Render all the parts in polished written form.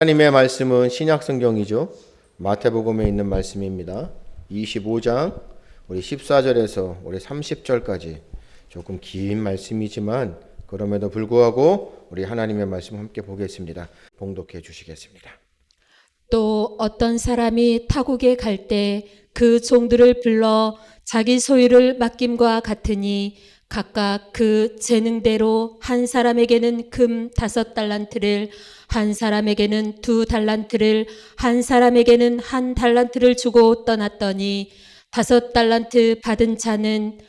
하나님의 말씀은 신약 성경이죠. 마태복음에 있는 말씀입니다. 25장 우리 14절에서 우리 30절까지 조금 긴 말씀이지만 그럼에도 불구하고 우리 하나님의 말씀 함께 보겠습니다. 봉독해 주시겠습니다. 또 어떤 사람이 타국에 갈 때 그 종들을 불러 자기 소유를 맡김과 같으니 각각 그 재능대로 한 사람에게는 금 5달란트를, 한 사람에게는 2달란트를, 한 사람에게는 1달란트를 주고 떠났더니 5달란트 받은 자는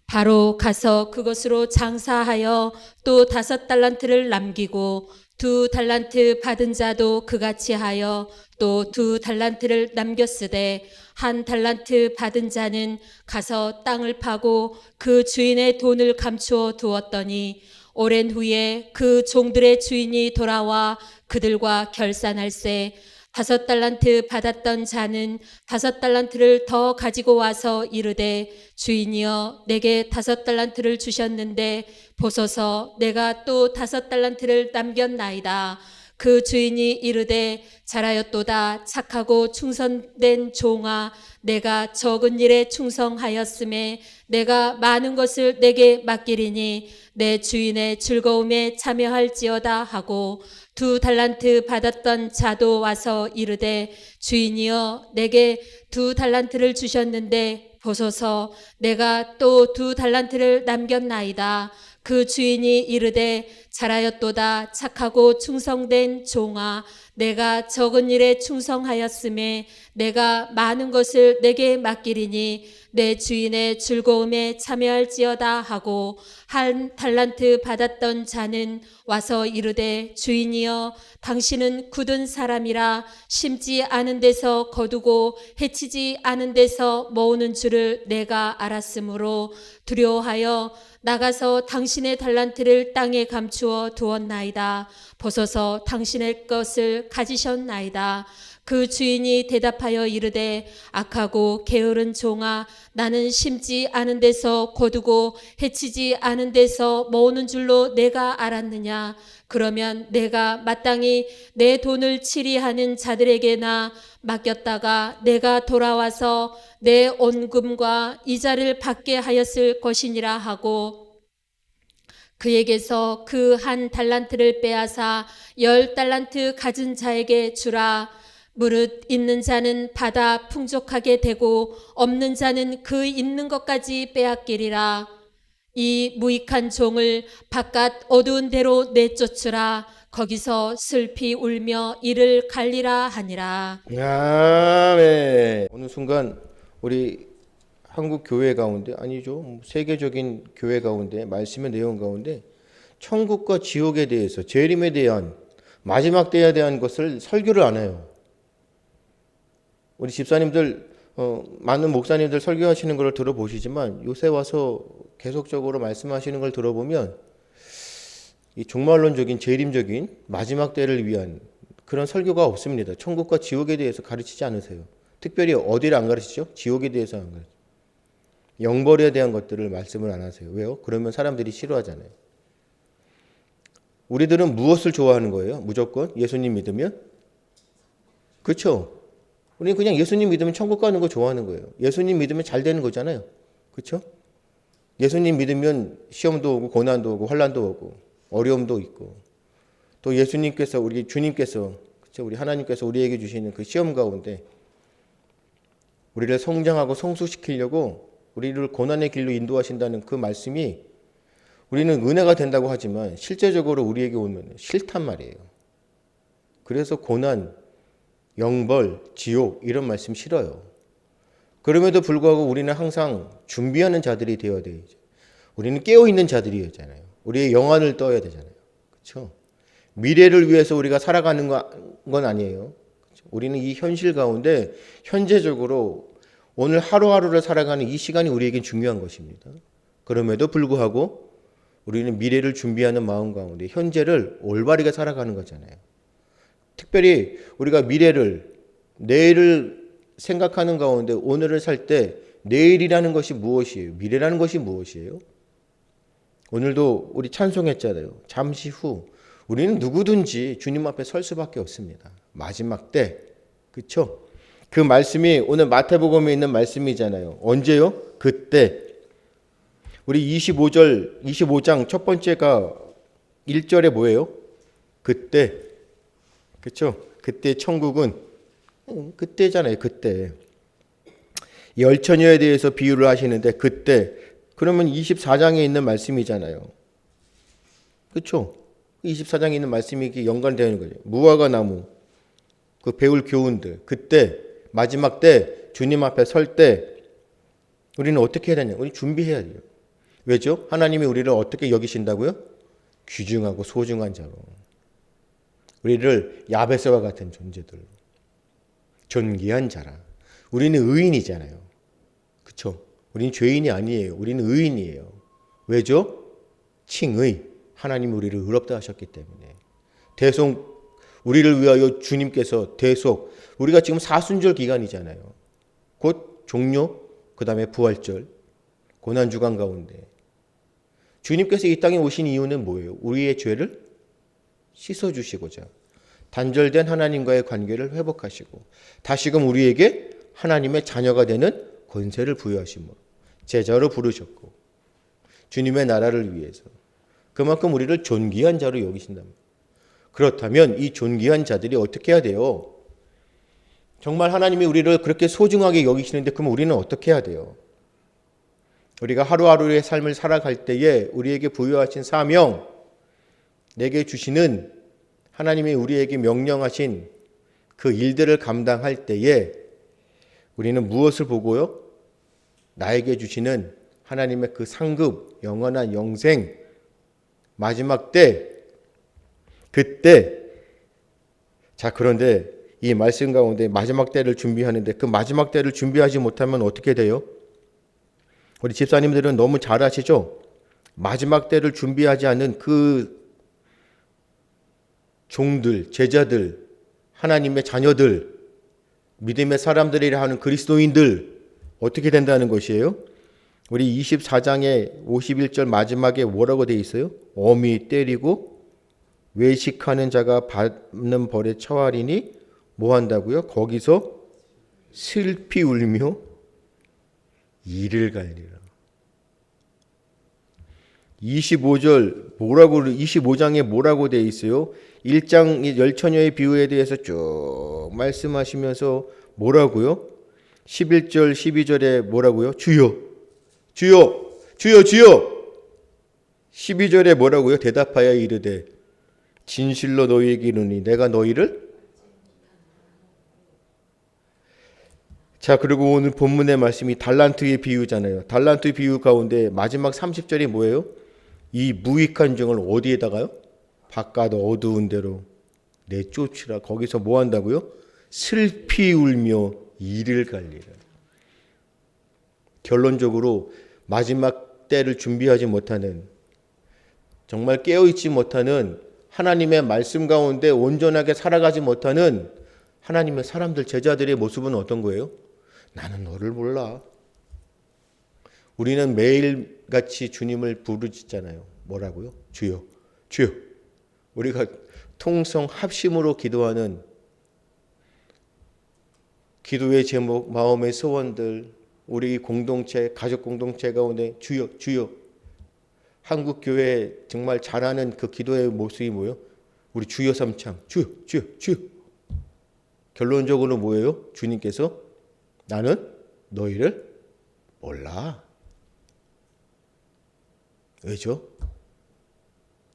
바로 가서 그것으로 장사하여 또 5달란트를 남기고 2달란트 받은 자도 그같이 하여 또 2달란트를 남겼으되 1달란트 받은 자는 가서 땅을 파고 그 주인의 돈을 감추어 두었더니 오랜 후에 그 종들의 주인이 돌아와 그들과 결산할세 5달란트 받았던 자는 5달란트를 더 가지고 와서 이르되 주인이여 내게 5달란트를 주셨는데 보소서 내가 또 5달란트를 남겼나이다. 그 주인이 이르되 잘하였도다 착하고 충성된 종아 내가 적은 일에 충성하였음에 내가 많은 것을 내게 맡기리니 내 주인의 즐거움에 참여할지어다 하고 2달란트 받았던 자도 와서 이르되 주인이여 내게 2달란트를 주셨는데 보소서 내가 또 2달란트를 남겼나이다. 그 주인이 이르되 잘하였도다 착하고 충성된 종아 내가 적은 일에 충성하였음에 내가 많은 것을 내게 맡기리니 내 주인의 즐거움에 참여할지어다 하고 1달란트 받았던 자는 와서 이르되 주인이여 당신은 굳은 사람이라 심지 않은 데서 거두고 해치지 않은 데서 모으는 줄을 내가 알았으므로 두려워하여 나가서 당신의 달란트를 땅에 감추어 두었나이다. 보소서 당신의 것을 가지셨나이다. 그 주인이 대답하여 이르되 악하고 게으른 종아 나는 심지 않은 데서 거두고 해치지 않은 데서 모으는 줄로 내가 알았느냐. 그러면 내가 마땅히 내 돈을 치리하는 자들에게나 맡겼다가 내가 돌아와서 내 온금과 이자를 받게 하였을 것이니라 하고 그에게서 그 1달란트를 빼앗아 10달란트 가진 자에게 주라. 무릇 있는 자는 받아 풍족하게 되고 없는 자는 그 있는 것까지 빼앗기리라. 이 무익한 종을 바깥 어두운 데로 내쫓으라. 거기서 슬피 울며 이를 갈리라 하니라. 아멘. 어느 순간 우리 한국 교회 가운데 아니죠. 세계적인 교회 가운데 말씀의 내용 가운데 천국과 지옥에 대해서 재림에 대한 마지막 때에 대한 것을 설교를 안 해요. 우리 집사님들 많은 목사님들 설교하시는 걸 들어보시지만 요새 와서 계속적으로 말씀하시는 걸 들어보면 이 종말론적인 재림적인 마지막 때를 위한 그런 설교가 없습니다. 천국과 지옥에 대해서 가르치지 않으세요. 특별히 어디를 안 가르치죠? 지옥에 대해서 안 가르치죠. 영벌에 대한 것들을 말씀을 안 하세요. 왜요? 그러면 사람들이 싫어하잖아요. 우리들은 무엇을 좋아하는 거예요? 무조건 예수님 믿으면? 그렇죠? 우리는 그냥 예수님 믿으면 천국 가는 거 좋아하는 거예요. 예수님 믿으면 잘 되는 거잖아요. 그렇죠? 예수님 믿으면 시험도 오고 고난도 오고 환난도 오고 어려움도 있고 또 예수님께서 우리 주님께서 그렇죠? 우리 하나님께서 우리에게 주시는 그 시험 가운데 우리를 성장하고 성숙시키려고 우리를 고난의 길로 인도하신다는 그 말씀이 우리는 은혜가 된다고 하지만 실제적으로 우리에게 오면 싫단 말이에요. 그래서 고난, 영벌, 지옥 이런 말씀 싫어요. 그럼에도 불구하고 우리는 항상 준비하는 자들이 되어야 되죠. 우리는 깨어있는 자들이잖아요. 우리의 영안을 떠야 되잖아요. 그렇죠? 미래를 위해서 우리가 살아가는 건 아니에요. 그렇죠? 우리는 이 현실 가운데 현재적으로 오늘 하루하루를 살아가는 이 시간이 우리에겐 중요한 것입니다. 그럼에도 불구하고 우리는 미래를 준비하는 마음 가운데 현재를 올바르게 살아가는 거잖아요. 특별히 우리가 미래를, 내일을 생각하는 가운데 오늘을 살 때 내일이라는 것이 무엇이에요? 미래라는 것이 무엇이에요? 오늘도 우리 찬송했잖아요. 잠시 후 우리는 누구든지 주님 앞에 설 수밖에 없습니다. 마지막 때. 그렇죠? 그 말씀이 오늘 마태복음에 있는 말씀이잖아요. 언제요? 그때. 우리 25장 첫 번째가 1절에 뭐예요? 그때. 그렇죠? 그때 천국은 그때잖아요. 그때. 열처녀에 대해서 비유를 하시는데 그때. 그러면 24장에 있는 말씀이잖아요. 그렇죠? 24장에 있는 말씀이 이렇게 연관되는 거죠. 무화과 나무, 그 배울 교훈들. 그때 마지막 때 주님 앞에 설 때 우리는 어떻게 해야 되냐? 우리 준비해야 돼요. 왜죠? 하나님이 우리를 어떻게 여기신다고요? 귀중하고 소중한 자로. 우리를 야베스와 같은 존재들. 존귀한 자라. 우리는 의인이잖아요. 그렇죠? 우리는 죄인이 아니에요. 우리는 의인이에요. 왜죠? 칭의. 하나님이 우리를 의롭다 하셨기 때문에. 대속 우리를 위하여 주님께서 대속. 우리가 지금 사순절 기간이잖아요. 곧 종료, 그 다음에 부활절, 고난주간 가운데. 주님께서 이 땅에 오신 이유는 뭐예요? 우리의 죄를 씻어주시고자 단절된 하나님과의 관계를 회복하시고 다시금 우리에게 하나님의 자녀가 되는 권세를 부여하시며 제자로 부르셨고 주님의 나라를 위해서 그만큼 우리를 존귀한 자로 여기신답니다. 그렇다면 이 존귀한 자들이 어떻게 해야 돼요? 정말 하나님이 우리를 그렇게 소중하게 여기시는데 그럼 우리는 어떻게 해야 돼요? 우리가 하루하루의 삶을 살아갈 때에 우리에게 부여하신 사명, 내게 주시는 하나님이 우리에게 명령하신 그 일들을 감당할 때에 우리는 무엇을 보고요? 나에게 주시는 하나님의 그 상급, 영원한 영생, 마지막 때, 그때. 자, 그런데 이 말씀 가운데 마지막 때를 준비하는데 그 마지막 때를 준비하지 못하면 어떻게 돼요? 우리 집사님들은 너무 잘 아시죠? 마지막 때를 준비하지 않는 그 종들, 제자들, 하나님의 자녀들, 믿음의 사람들이라 하는 그리스도인들 어떻게 된다는 것이에요? 우리 24장의 51절 마지막에 뭐라고 돼 있어요? 어미 때리고 외식하는 자가 받는 벌에 처하리니 뭐 한다고요? 거기서 슬피 울며 이를 갈리라. 25장에 뭐라고 돼 있어요? 1장 열처녀의 비유에 대해서 쭉 말씀하시면서 뭐라고요? 11절 12절에 뭐라고요? 주여 주여 주여 주여. 12절에 뭐라고요? 대답하여 이르되 진실로 너희에게 이르노니 내가 너희를. 자, 그리고 오늘 본문의 말씀이 달란트의 비유잖아요. 달란트 비유 가운데 마지막 30절이 뭐예요? 이 무익한 종을 어디에다가요? 바깥 어두운 데로 내쫓으라. 거기서 뭐 한다고요? 슬피 울며 이를 갈리라. 결론적으로 마지막 때를 준비하지 못하는, 정말 깨어있지 못하는, 하나님의 말씀 가운데 온전하게 살아가지 못하는 하나님의 사람들, 제자들의 모습은 어떤 거예요? 나는 너를 몰라. 우리는 매일같이 주님을 부르짖잖아요. 뭐라고요? 주여, 주여. 우리가 통성 합심으로 기도하는 기도의 제목, 마음의 소원들, 우리 공동체, 가족 공동체 가운데 주여, 주여. 한국교회 정말 잘하는 그 기도의 모습이 뭐예요? 우리 주여 삼창, 주여, 주여, 주여. 결론적으로 뭐예요? 주님께서 나는 너희를 몰라. 왜죠?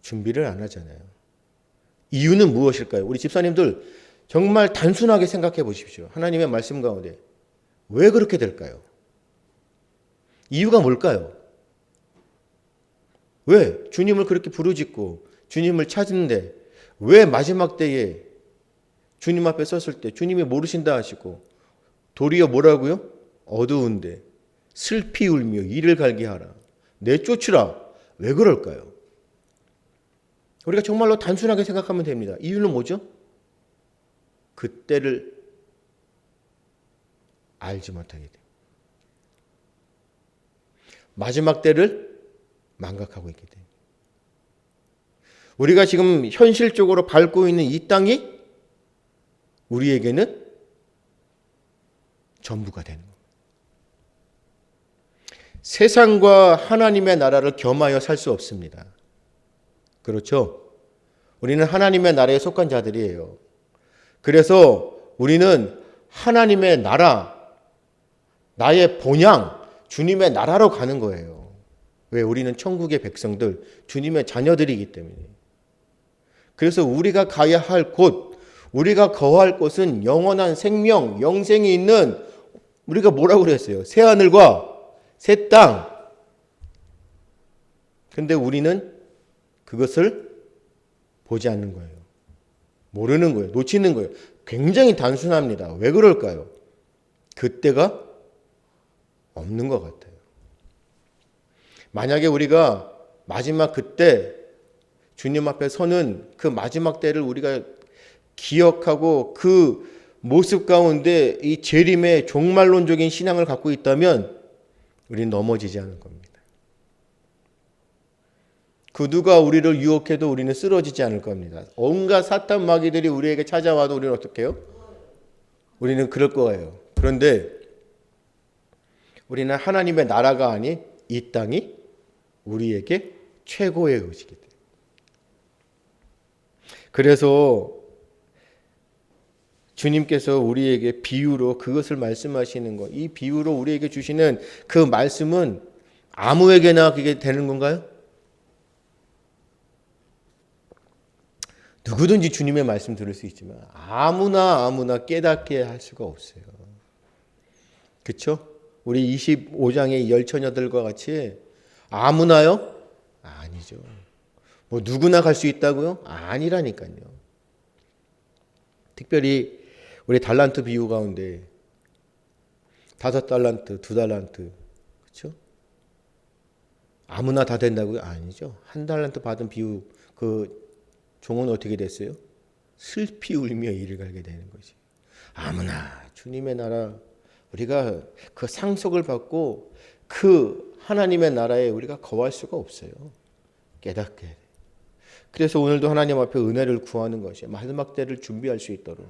준비를 안 하잖아요. 이유는 무엇일까요? 우리 집사님들 정말 단순하게 생각해 보십시오. 하나님의 말씀 가운데 왜 그렇게 될까요? 이유가 뭘까요? 왜 주님을 그렇게 부르짖고 주님을 찾는데 왜 마지막 때에 주님 앞에 섰을 때 주님이 모르신다 하시고 도리어 뭐라고요? 어두운데 슬피 울며 이를 갈게 하라. 내쫓으라. 왜 그럴까요? 우리가 정말로 단순하게 생각하면 됩니다. 이유는 뭐죠? 그때를 알지 못하게 됩니다. 마지막 때를 망각하고 있기 때문에. 우리가 지금 현실적으로 밟고 있는 이 땅이 우리에게는 전부가 되는 겁니다. 세상과 하나님의 나라를 겸하여 살 수 없습니다. 그렇죠? 우리는 하나님의 나라에 속한 자들이에요. 그래서 우리는 하나님의 나라, 나의 본향, 주님의 나라로 가는 거예요. 왜? 우리는 천국의 백성들, 주님의 자녀들이기 때문에. 그래서 우리가 가야 할 곳, 우리가 거할 곳은 영원한 생명, 영생이 있는, 우리가 뭐라고 그랬어요? 새하늘과 새 땅. 근데 우리는 그것을 보지 않는 거예요. 모르는 거예요. 놓치는 거예요. 굉장히 단순합니다. 왜 그럴까요? 그때가 없는 것 같아요. 만약에 우리가 마지막 그때 주님 앞에 서는 그 마지막 때를 우리가 기억하고 그 모습 가운데 이 재림의 종말론적인 신앙을 갖고 있다면 우리는 넘어지지 않을 겁니다. 그 누가 우리를 유혹해도 우리는 쓰러지지 않을 겁니다. 온갖 사탄 마귀들이 우리에게 찾아와도 우리는 어떻게 해요? 우리는 그럴 거예요. 그런데 우리는 하나님의 나라가 아닌 이 땅이 우리에게 최고의 의지이기 때문에. 그래서 주님께서 우리에게 비유로 그것을 말씀하시는 것, 이 비유로 우리에게 주시는 그 말씀은 아무에게나 그게 되는 건가요? 누구든지 주님의 말씀 들을 수 있지만 아무나 깨닫게 할 수가 없어요. 그렇죠? 우리 25장의 열처녀들과 같이 아무나요? 아니죠. 뭐 누구나 갈 수 있다고요? 아니라니까요. 특별히 우리 달란트 비유 가운데 5달란트, 2달란트, 그렇죠? 아무나 다 된다고요? 아니죠. 1달란트 받은 비유 그 종은 어떻게 됐어요? 슬피 울며 이를 갈게 되는 거지. 아무나 주님의 나라, 우리가 그 상속을 받고 그 하나님의 나라에 우리가 거할 수가 없어요. 깨닫게 돼. 그래서 오늘도 하나님 앞에 은혜를 구하는 것이 마지막 때를 준비할 수 있도록.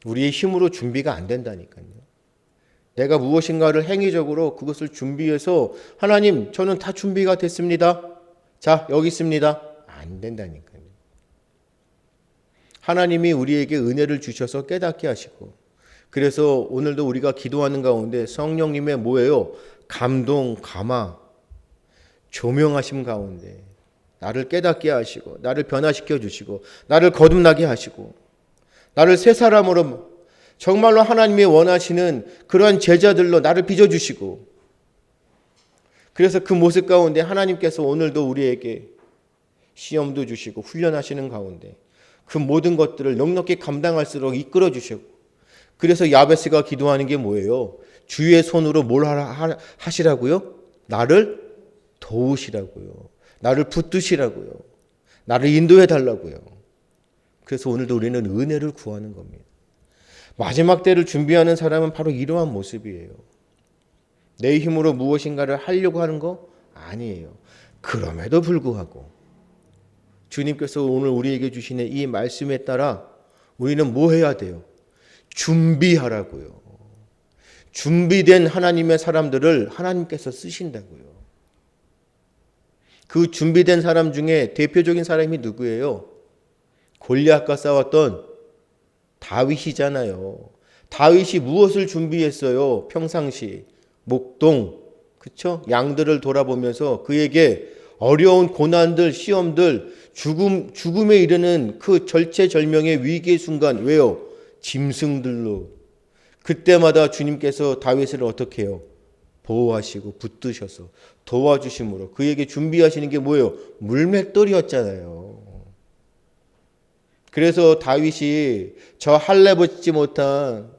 우리의 힘으로 준비가 안 된다니까요. 내가 무엇인가를 행위적으로 그것을 준비해서 하나님 저는 다 준비가 됐습니다. 자 여기 있습니다. 안 된다니까요. 하나님이 우리에게 은혜를 주셔서 깨닫게 하시고 그래서 오늘도 우리가 기도하는 가운데 성령님의 뭐예요? 감동, 감화, 조명하심 가운데 나를 깨닫게 하시고 나를 변화시켜 주시고 나를 거듭나게 하시고 나를 새 사람으로 정말로 하나님이 원하시는 그러한 제자들로 나를 빚어주시고 그래서 그 모습 가운데 하나님께서 오늘도 우리에게 시험도 주시고 훈련하시는 가운데 그 모든 것들을 넉넉히 감당할수록 이끌어 주시고 그래서 야베스가 기도하는 게 뭐예요? 주의 손으로 뭘 하시라고요? 나를 도우시라고요. 나를 붙드시라고요. 나를 인도해 달라고요. 그래서 오늘도 우리는 은혜를 구하는 겁니다. 마지막 때를 준비하는 사람은 바로 이러한 모습이에요. 내 힘으로 무엇인가를 하려고 하는 거 아니에요. 그럼에도 불구하고 주님께서 오늘 우리에게 주시는 이 말씀에 따라 우리는 뭐 해야 돼요? 준비하라고요. 준비된 하나님의 사람들을 하나님께서 쓰신다고요. 그 준비된 사람 중에 대표적인 사람이 누구예요? 골리앗과 싸웠던 다윗이잖아요. 다윗이 무엇을 준비했어요? 평상시 목동, 그렇죠? 양들을 돌아보면서 그에게 어려운 고난들, 시험들, 죽음에 이르는 그 절체절명의 위기의 순간 왜요? 짐승들로 그때마다 주님께서 다윗을 어떻게 해요? 보호하시고 붙드셔서 도와주심으로 그에게 준비하시는 게 뭐예요? 물맷돌이었잖아요. 그래서 다윗이 저 할례받지 못한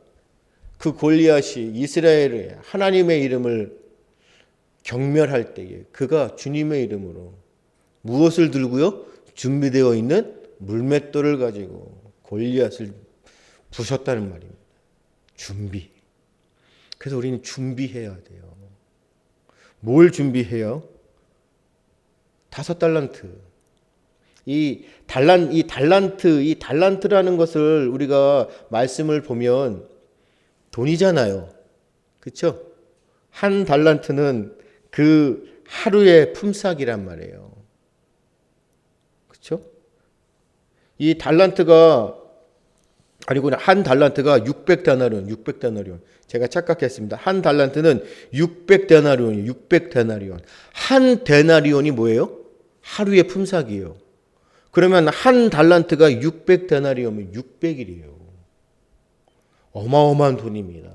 그 골리앗이 이스라엘의 하나님의 이름을 경멸할 때에 그가 주님의 이름으로 무엇을 들고요? 준비되어 있는 물맷돌을 가지고 골리앗을 부셨다는 말입니다. 준비. 그래서 우리는 준비해야 돼요. 뭘 준비해요? 5달란트. 이 달란트라는 것을 우리가 말씀을 보면 돈이잖아요. 그렇죠? 한 달란트는 그 하루의 품삯이란 말이에요. 그렇죠? 이 달란트가 아니구나. 한 달란트가 600데나리온. 제가 착각했습니다. 한 달란트는 600데나리온이에요. 600데나리온. 한 데나리온이 뭐예요? 하루의 품삯이에요. 그러면 한 달란트가 600데나리온이면 600일이에요. 어마어마한 돈입니다.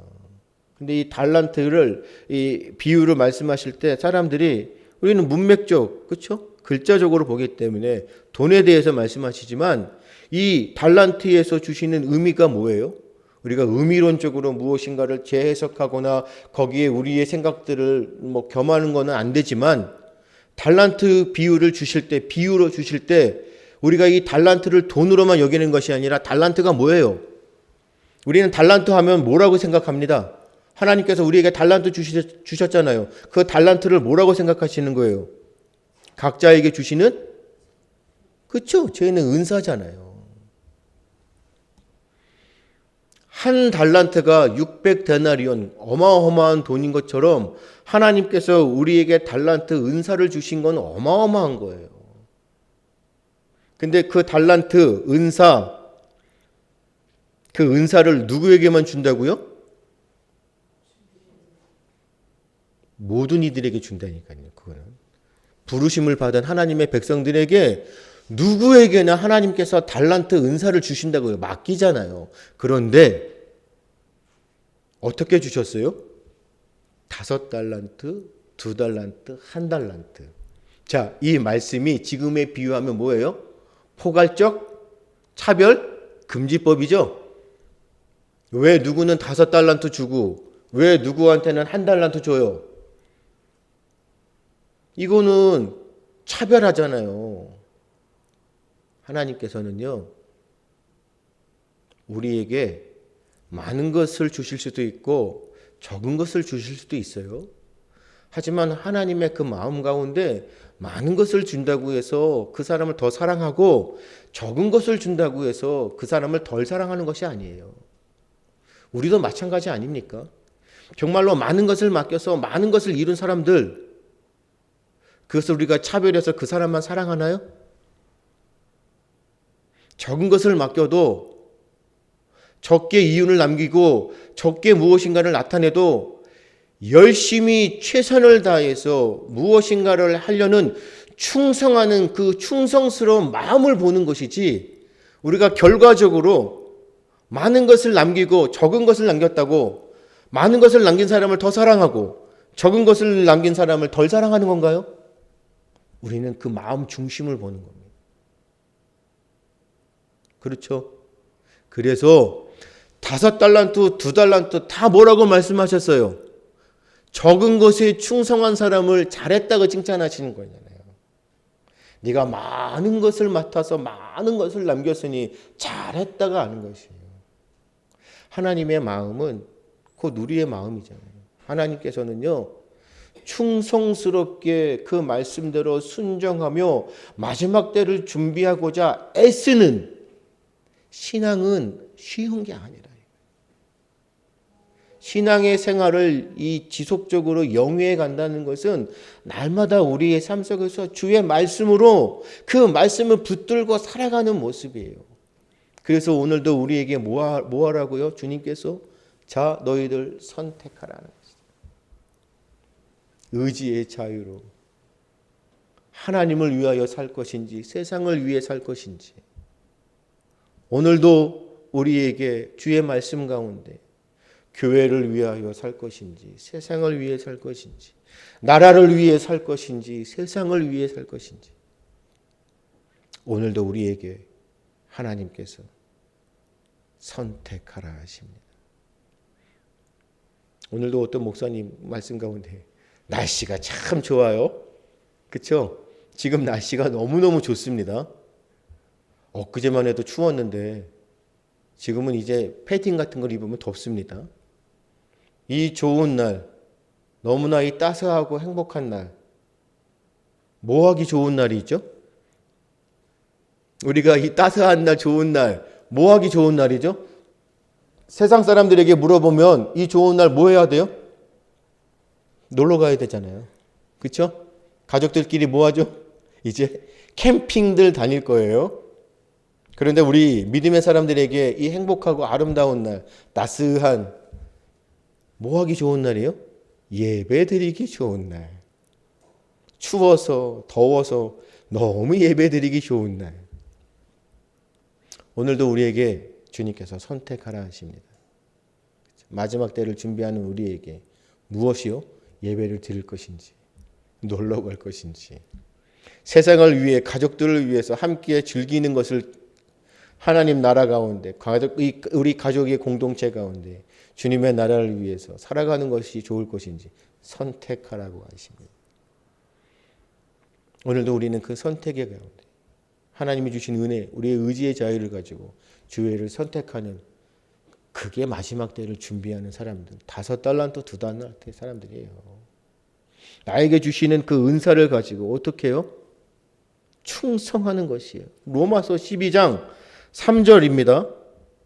근데 이 달란트를 이 비유를 말씀하실 때 사람들이 우리는 문맥적, 그렇죠? 글자적으로 보기 때문에 돈에 대해서 말씀하시지만 이 달란트에서 주시는 의미가 뭐예요? 우리가 의미론적으로 무엇인가를 재해석하거나 거기에 우리의 생각들을 겸하는 것은 안 되지만 달란트 비유로 주실 때 우리가 이 달란트를 돈으로만 여기는 것이 아니라 달란트가 뭐예요? 우리는 달란트 하면 뭐라고 생각합니다? 하나님께서 우리에게 달란트 주셨잖아요. 그 달란트를 뭐라고 생각하시는 거예요? 각자에게 주시는? 그렇죠? 저희는 은사잖아요. 한 달란트가 600데나리온 어마어마한 돈인 것처럼 하나님께서 우리에게 달란트 은사를 주신 건 어마어마한 거예요. 근데 그 달란트 그 은사를 누구에게만 준다고요? 모든 이들에게 준다니까요. 그거는 부르심을 받은 하나님의 백성들에게 누구에게나 하나님께서 달란트 은사를 주신다고요. 맡기잖아요. 그런데 어떻게 주셨어요? 5달란트, 2달란트, 1달란트. 자, 이 말씀이 지금에 비유하면 뭐예요? 포괄적 차별 금지법이죠. 왜 누구는 5달란트 주고 왜 누구한테는 1달란트 줘요? 이거는 차별하잖아요. 하나님께서는요, 우리에게 많은 것을 주실 수도 있고 적은 것을 주실 수도 있어요. 하지만 하나님의 그 마음 가운데 많은 것을 준다고 해서 그 사람을 더 사랑하고 적은 것을 준다고 해서 그 사람을 덜 사랑하는 것이 아니에요. 우리도 마찬가지 아닙니까? 정말로 많은 것을 맡겨서 많은 것을 이룬 사람들, 그것을 우리가 차별해서 그 사람만 사랑하나요? 적은 것을 맡겨도 적게 이윤을 남기고 적게 무엇인가를 나타내도 열심히 최선을 다해서 무엇인가를 하려는 충성하는 그 충성스러운 마음을 보는 것이지, 우리가 결과적으로 많은 것을 남기고 적은 것을 남겼다고 많은 것을 남긴 사람을 더 사랑하고 적은 것을 남긴 사람을 덜 사랑하는 건가요? 우리는 그 마음 중심을 보는 겁니다. 그렇죠? 그래서 5달란트, 2달란트 다 뭐라고 말씀하셨어요? 적은 것에 충성한 사람을 잘했다고 칭찬하시는 거잖아요. 네가 많은 것을 맡아서 많은 것을 남겼으니 잘했다가 하는 것이에요. 하나님의 마음은 곧 우리의 마음이잖아요. 하나님께서는요, 충성스럽게 그 말씀대로 순종하며 마지막 때를 준비하고자 애쓰는 신앙은 쉬운 게 아니라, 신앙의 생활을 이 지속적으로 영위해 간다는 것은 날마다 우리의 삶 속에서 주의 말씀으로 그 말씀을 붙들고 살아가는 모습이에요. 그래서 오늘도 우리에게 뭐 하라고요? 주님께서 자, 너희들 선택하라는 것이다. 의지의 자유로 하나님을 위하여 살 것인지 세상을 위해 살 것인지, 오늘도 우리에게 주의 말씀 가운데 교회를 위하여 살 것인지 세상을 위해 살 것인지, 나라를 위해 살 것인지 세상을 위해 살 것인지, 오늘도 우리에게 하나님께서 선택하라 하십니다. 오늘도 어떤 목사님 말씀 가운데 날씨가 참 좋아요. 그렇죠? 지금 날씨가 너무너무 좋습니다. 엊그제만 해도 추웠는데 지금은 이제 패딩 같은 걸 입으면 덥습니다. 이 좋은 날, 너무나 이 따스하고 행복한 날, 뭐 하기 좋은 날이 있죠? 우리가 이 따스한 날, 좋은 날, 뭐 하기 좋은 날이죠? 세상 사람들에게 물어보면 이 좋은 날 뭐 해야 돼요? 놀러 가야 되잖아요. 그렇죠? 가족들끼리 뭐 하죠? 이제 캠핑들 다닐 거예요. 그런데 우리 믿음의 사람들에게 이 행복하고 아름다운 날, 따스한 뭐 하기 좋은 날이에요? 예배 드리기 좋은 날. 추워서 더워서 너무 예배 드리기 좋은 날. 오늘도 우리에게 주님께서 선택하라 하십니다. 마지막 때를 준비하는 우리에게 무엇이요? 예배를 드릴 것인지, 놀러 갈 것인지, 세상을 위해, 가족들을 위해서 함께 즐기는 것을 하나님 나라 가운데, 우리 가족의 공동체 가운데 주님의 나라를 위해서 살아가는 것이 좋을 것인지 선택하라고 하십니다. 오늘도 우리는 그 선택의 가운데 하나님이 주신 은혜, 우리의 의지의 자유를 가지고 주의를 선택하는, 그게 마지막 때를 준비하는 사람들, 5달란트 2달란트의 사람들이에요. 나에게 주시는 그 은사를 가지고 어떻게 해요? 충성하는 것이에요. 로마서 12장 3절입니다.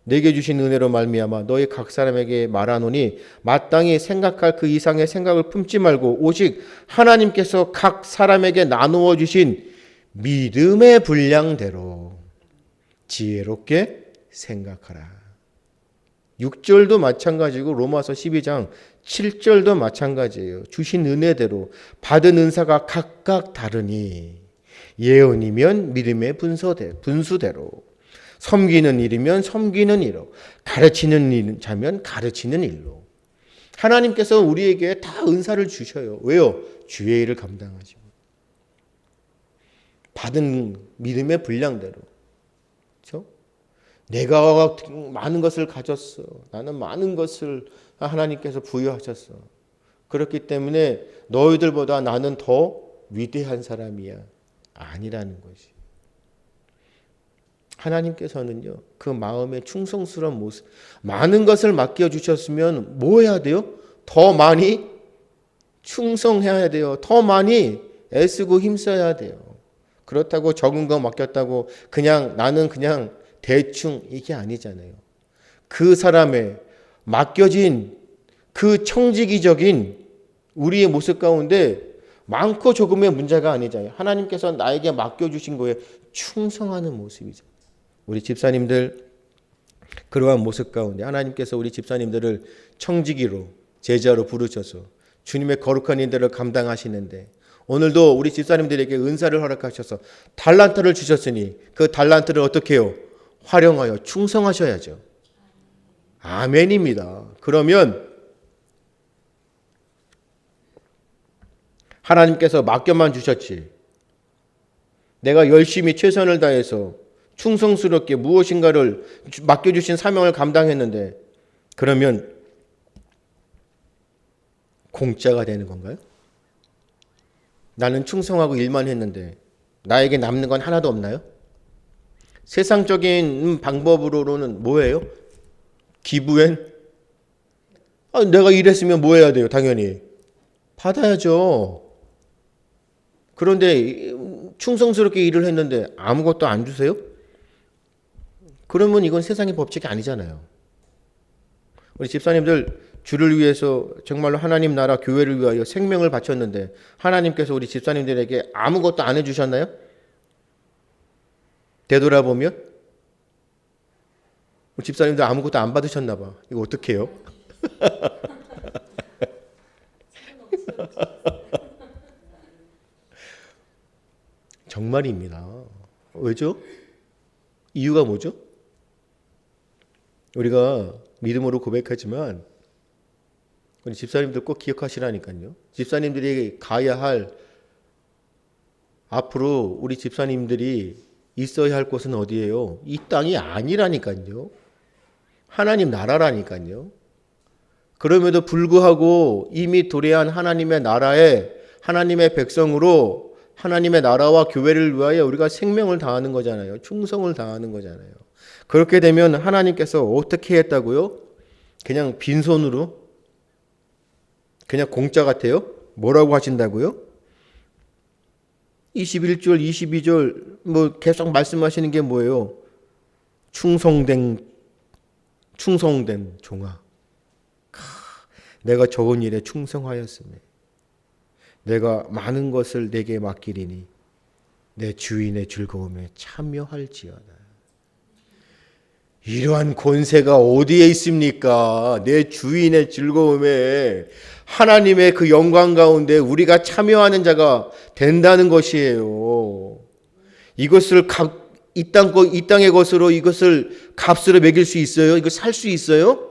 내게 주신 은혜로 말미암아 너희 각 사람에게 말하노니 마땅히 생각할 그 이상의 생각을 품지 말고 오직 하나님께서 각 사람에게 나누어 주신 믿음의 분량대로 지혜롭게 생각하라. 6절도 마찬가지고 로마서 12장 7절도 마찬가지예요. 주신 은혜대로 받은 은사가 각각 다르니 예언이면 믿음의 분수대로, 섬기는 일이면 섬기는 일로, 가르치는 자면 가르치는 일로. 하나님께서 우리에게 다 은사를 주셔요. 왜요? 주의 일을 감당하시고 받은 믿음의 분량대로. 그렇죠? 내가 많은 것을 가졌어. 나는 많은 것을 하나님께서 부여하셨어. 그렇기 때문에 너희들보다 나는 더 위대한 사람이야. 아니라는 것이. 하나님께서는요, 그 마음의 충성스러운 모습, 많은 것을 맡겨주셨으면 뭐 해야 돼요? 더 많이 충성해야 돼요. 더 많이 애쓰고 힘써야 돼요. 그렇다고 적은 거 맡겼다고 나는 그냥 대충, 이게 아니잖아요. 그 사람의 맡겨진 그 청지기적인 우리의 모습 가운데 많고 조금의 문제가 아니잖아요. 하나님께서 나에게 맡겨주신 거에 충성하는 모습이죠. 우리 집사님들, 그러한 모습 가운데 하나님께서 우리 집사님들을 청지기로, 제자로 부르셔서 주님의 거룩한 일들을 감당하시는데, 오늘도 우리 집사님들에게 은사를 허락하셔서 달란트를 주셨으니 그 달란트를 어떻게 해요? 활용하여 충성하셔야죠. 아멘입니다. 그러면 하나님께서 맡겨만 주셨지, 내가 열심히 최선을 다해서 충성스럽게 무엇인가를 맡겨주신 사명을 감당했는데, 그러면 공짜가 되는 건가요? 나는 충성하고 일만 했는데 나에게 남는 건 하나도 없나요? 세상적인 방법으로는 뭐예요? 기부엔? 내가 일했으면 뭐 해야 돼요? 당연히 받아야죠. 그런데 충성스럽게 일을 했는데 아무것도 안 주세요? 그러면 이건 세상의 법칙이 아니잖아요. 우리 집사님들 주를 위해서 정말로 하나님 나라 교회를 위하여 생명을 바쳤는데 하나님께서 우리 집사님들에게 아무것도 안 해주셨나요? 되돌아보면 우리 집사님들 아무것도 안 받으셨나 봐. 이거 어떻게 해요? 정말입니다. 왜죠? 이유가 뭐죠? 우리가 믿음으로 고백하지만 우리 집사님들 꼭 기억하시라니까요. 집사님들이 가야 할, 앞으로 우리 집사님들이 있어야 할 곳은 어디예요? 이 땅이 아니라니까요. 하나님 나라라니까요. 그럼에도 불구하고 이미 도래한 하나님의 나라에, 하나님의 백성으로 하나님의 나라와 교회를 위하여 우리가 생명을 다하는 거잖아요. 충성을 다하는 거잖아요. 그렇게 되면 하나님께서 어떻게 했다고요? 그냥 빈손으로? 그냥 공짜 같아요? 뭐라고 하신다고요? 21절, 22절 뭐 계속 말씀하시는 게 뭐예요? 충성된 종아. 내가 적은 일에 충성하였으며 내가 많은 것을 내게 맡기리니 내 주인의 즐거움에 참여할지어다. 이러한 권세가 어디에 있습니까? 내 주인의 즐거움에 하나님의 그 영광 가운데 우리가 참여하는 자가 된다는 것이에요. 이것을 이 땅의 것으로 이것을 값으로 매길 수 있어요? 이거 살 수 있어요?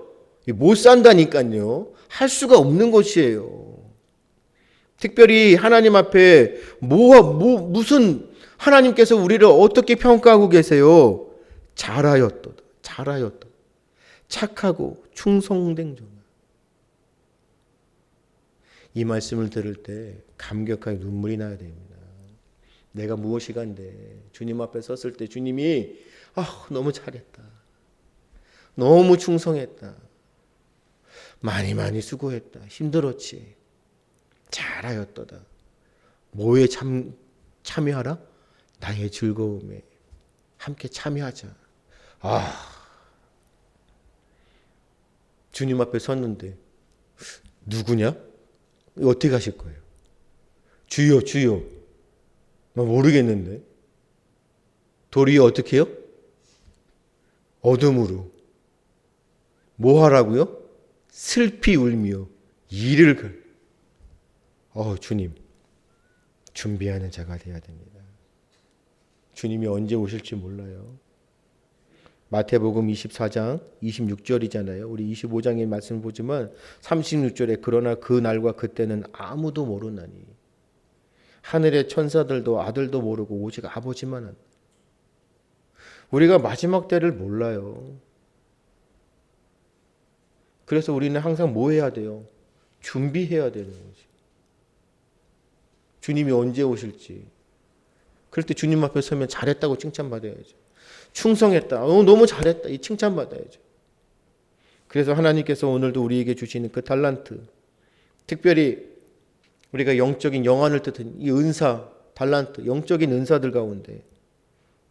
못 산다니까요. 할 수가 없는 것이에요. 특별히 하나님 앞에 무슨 하나님께서 우리를 어떻게 평가하고 계세요? 잘하였도다. 착하고 충성된 종아. 이 말씀을 들을 때 감격하게 눈물이 나야 됩니다. 내가 무엇이간데 주님 앞에 섰을 때 주님이 너무 잘했다. 너무 충성했다. 많이 수고했다. 힘들었지. 잘하였도다. 뭐에 참여하라? 나의 즐거움에 함께 참여하자. 주님 앞에 섰는데 누구냐? 어떻게 하실 거예요? 주여. 모르겠는데. 도리어 어떻게 해요? 어둠으로. 뭐 하라고요? 슬피 울며 이를 주님, 준비하는 자가 되어야 됩니다. 주님이 언제 오실지 몰라요. 마태복음 24장 26절이잖아요. 우리 25장의 말씀 보지만 36절에 그러나 그 날과 그때는 아무도 모르나니 하늘의 천사들도 아들도 모르고 오직 아버지만 한다. 우리가 마지막 때를 몰라요. 그래서 우리는 항상 뭐 해야 돼요? 준비해야 되는 거지. 주님이 언제 오실지. 그럴 때 주님 앞에 서면 잘했다고 칭찬받아야죠. 충성했다. 너무 잘했다. 이 칭찬받아야죠. 그래서 하나님께서 오늘도 우리에게 주시는 그 달란트, 특별히 우리가 영적인 영안을 뜻한 이 은사, 달란트, 영적인 은사들 가운데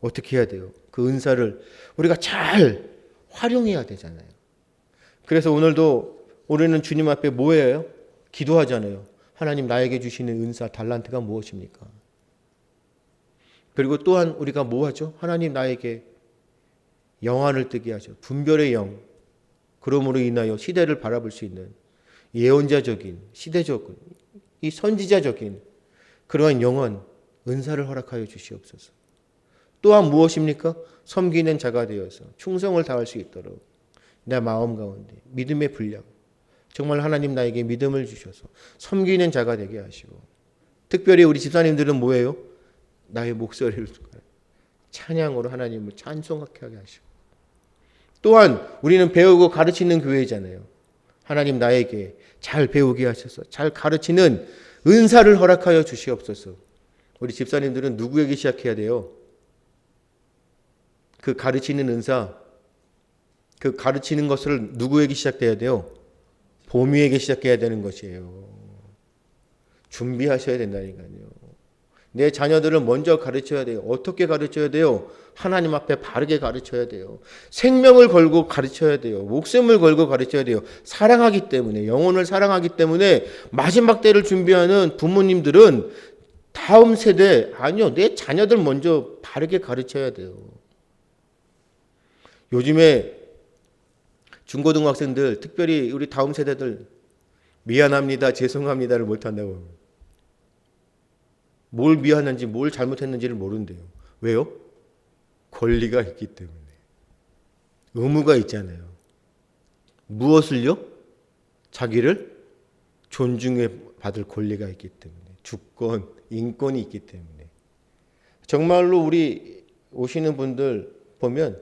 어떻게 해야 돼요? 그 은사를 우리가 잘 활용해야 되잖아요. 그래서 오늘도 우리는 주님 앞에 뭐 해요? 기도하잖아요. 하나님 나에게 주시는 은사, 달란트가 무엇입니까? 그리고 또한 우리가 뭐 하죠? 하나님 나에게 영안을 뜨게 하죠. 분별의 영. 그러므로 인하여 시대를 바라볼 수 있는 예언자적인, 시대적인, 이 선지자적인 그러한 영원, 은사를 허락하여 주시옵소서. 또한 무엇입니까? 섬기는 자가 되어서 충성을 다할 수 있도록 내 마음 가운데 믿음의 분량, 정말 하나님 나에게 믿음을 주셔서 섬기는 자가 되게 하시고, 특별히 우리 집사님들은 뭐예요? 나의 목소리를 찬양으로 하나님을 찬송하게 하시고, 또한 우리는 배우고 가르치는 교회잖아요. 하나님 나에게 잘 배우게 하셔서 잘 가르치는 은사를 허락하여 주시옵소서. 우리 집사님들은 누구에게 시작해야 돼요? 그 가르치는 은사, 그 가르치는 것을 누구에게 시작돼야 돼요? 보미에게 시작해야 되는 것이에요. 준비하셔야 된다니까요. 내 자녀들을 먼저 가르쳐야 돼요. 어떻게 가르쳐야 돼요? 하나님 앞에 바르게 가르쳐야 돼요. 생명을 걸고 가르쳐야 돼요. 목숨을 걸고 가르쳐야 돼요. 사랑하기 때문에, 영혼을 사랑하기 때문에 마지막 때를 준비하는 부모님들은 다음 세대, 아니요, 내 자녀들 먼저 바르게 가르쳐야 돼요. 요즘에 중고등학생들, 특별히 우리 다음 세대들 미안합니다, 죄송합니다를 못한다고. 뭘 미안한지 뭘 잘못했는지를 모른대요. 왜요? 권리가 있기 때문에. 의무가 있잖아요. 무엇을요? 자기를 존중해 받을 권리가 있기 때문에. 주권, 인권이 있기 때문에. 정말로 우리 오시는 분들 보면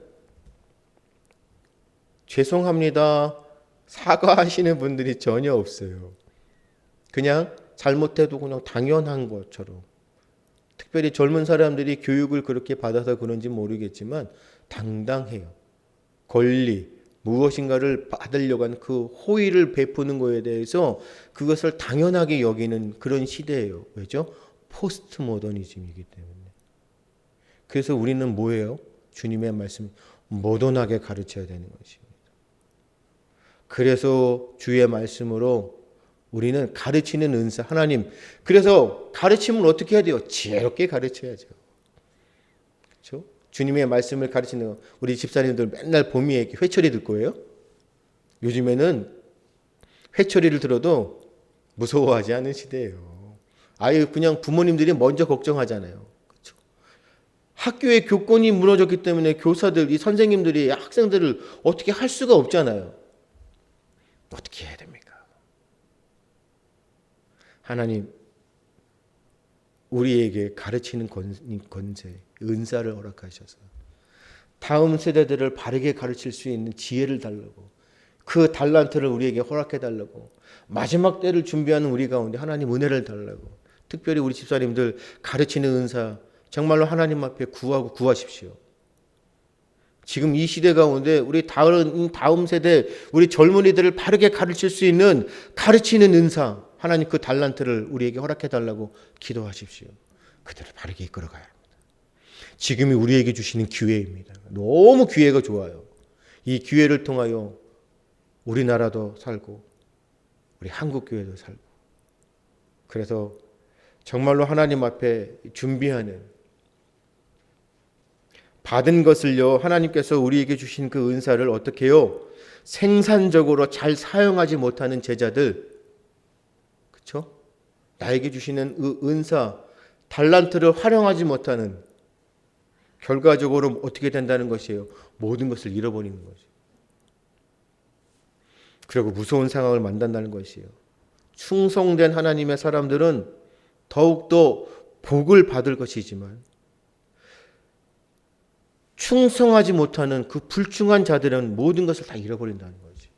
죄송합니다, 사과하시는 분들이 전혀 없어요. 그냥 잘못해도 그냥 당연한 것처럼. 특별히 젊은 사람들이 교육을 그렇게 받아서 그런지 모르겠지만 당당해요. 권리, 무엇인가를 받으려고 하는 그 호의를 베푸는 것에 대해서 그것을 당연하게 여기는 그런 시대예요. 왜죠? 포스트 모더니즘이기 때문에. 그래서 우리는 뭐예요? 주님의 말씀 모던하게 가르쳐야 되는 것입니다. 그래서 주의 말씀으로 우리는 가르치는 은사, 하나님, 그래서 가르침을 어떻게 해야 돼요? 지혜롭게 가르쳐야죠. 그렇죠? 주님의 말씀을 가르치는 거, 우리 집사님들 맨날 봄이에 회초리 들 거예요? 요즘에는 회초리를 들어도 무서워하지 않은 시대예요. 아예 그냥 부모님들이 먼저 걱정하잖아요. 그렇죠? 학교의 교권이 무너졌기 때문에 교사들, 이 선생님들이 학생들을 어떻게 할 수가 없잖아요. 어떻게 해야 됩니까? 하나님, 우리에게 가르치는 권세, 은사를 허락하셔서 다음 세대들을 바르게 가르칠 수 있는 지혜를 달라고, 그 달란트를 우리에게 허락해 달라고, 마지막 때를 준비하는 우리 가운데 하나님 은혜를 달라고, 특별히 우리 집사님들 가르치는 은사 정말로 하나님 앞에 구하십시오. 지금 이 시대 가운데 우리 다음 세대, 우리 젊은이들을 바르게 가르칠 수 있는 가르치는 은사, 하나님 그 달란트를 우리에게 허락해 달라고 기도하십시오. 그들을 바르게 이끌어가야 합니다. 지금이 우리에게 주시는 기회입니다. 너무 기회가 좋아요. 이 기회를 통하여 우리나라도 살고 우리 한국교회도 살고, 그래서 정말로 하나님 앞에 준비하는, 받은 것을요, 하나님께서 우리에게 주신 그 은사를 어떻게 해요? 생산적으로 잘 사용하지 못하는 제자들, 그렇죠? 나에게 주시는 은사, 달란트를 활용하지 못하는, 결과적으로 어떻게 된다는 것이에요? 모든 것을 잃어버리는 거죠. 그리고 무서운 상황을 만난다는 것이에요. 충성된 하나님의 사람들은 더욱더 복을 받을 것이지만, 충성하지 못하는 그 불충한 자들은 모든 것을 다 잃어버린다는 거지.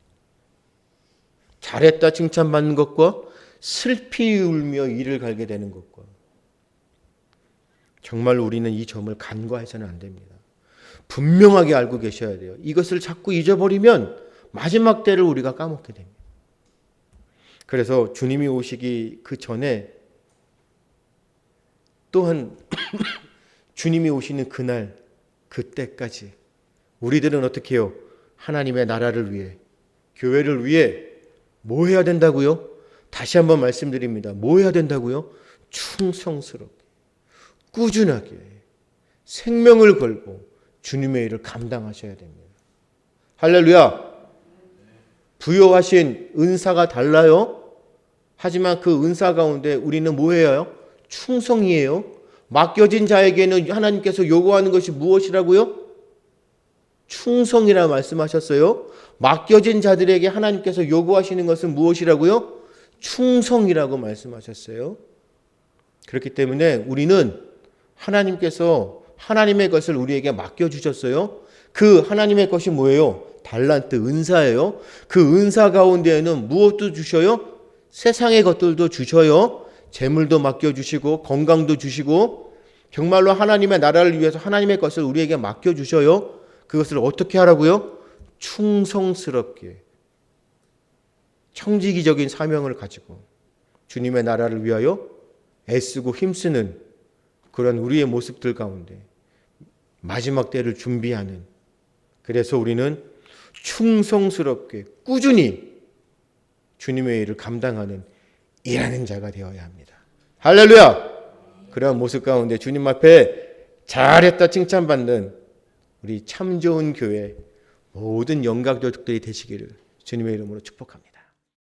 잘했다 칭찬받는 것과 슬피 울며 이를 갈게 되는 것과, 정말 우리는 이 점을 간과해서는 안 됩니다. 분명하게 알고 계셔야 돼요. 이것을 자꾸 잊어버리면 마지막 때를 우리가 까먹게 됩니다. 그래서 주님이 오시기 그 전에, 또한 주님이 오시는 그날, 그때까지 우리들은 어떻게 해요? 하나님의 나라를 위해, 교회를 위해 뭐 해야 된다고요? 다시 한번 말씀드립니다. 뭐 해야 된다고요? 충성스럽게, 꾸준하게 생명을 걸고 주님의 일을 감당하셔야 됩니다. 할렐루야. 부여하신 은사가 달라요. 하지만 그 은사 가운데 우리는 뭐 해요? 충성이에요. 맡겨진 자에게는 하나님께서 요구하는 것이 무엇이라고요? 충성이라 말씀하셨어요. 맡겨진 자들에게 하나님께서 요구하시는 것은 무엇이라고요? 충성이라고 말씀하셨어요. 그렇기 때문에 우리는 하나님께서 하나님의 것을 우리에게 맡겨주셨어요. 그 하나님의 것이 뭐예요? 달란트, 은사예요. 그 은사 가운데에는 무엇도 주셔요? 세상의 것들도 주셔요. 재물도 맡겨주시고 건강도 주시고, 정말로 하나님의 나라를 위해서 하나님의 것을 우리에게 맡겨주셔요. 그것을 어떻게 하라고요? 충성스럽게, 청지기적인 사명을 가지고 주님의 나라를 위하여 애쓰고 힘쓰는 그런 우리의 모습들 가운데 마지막 때를 준비하는, 그래서 우리는 충성스럽게 꾸준히 주님의 일을 감당하는 일하는 자가 되어야 합니다. 할렐루야! 그러한 모습 가운데 주님 앞에 잘했다 칭찬받는 우리 참 좋은 교회 모든 영광들이 되시기를 주님의 이름으로 축복합니다.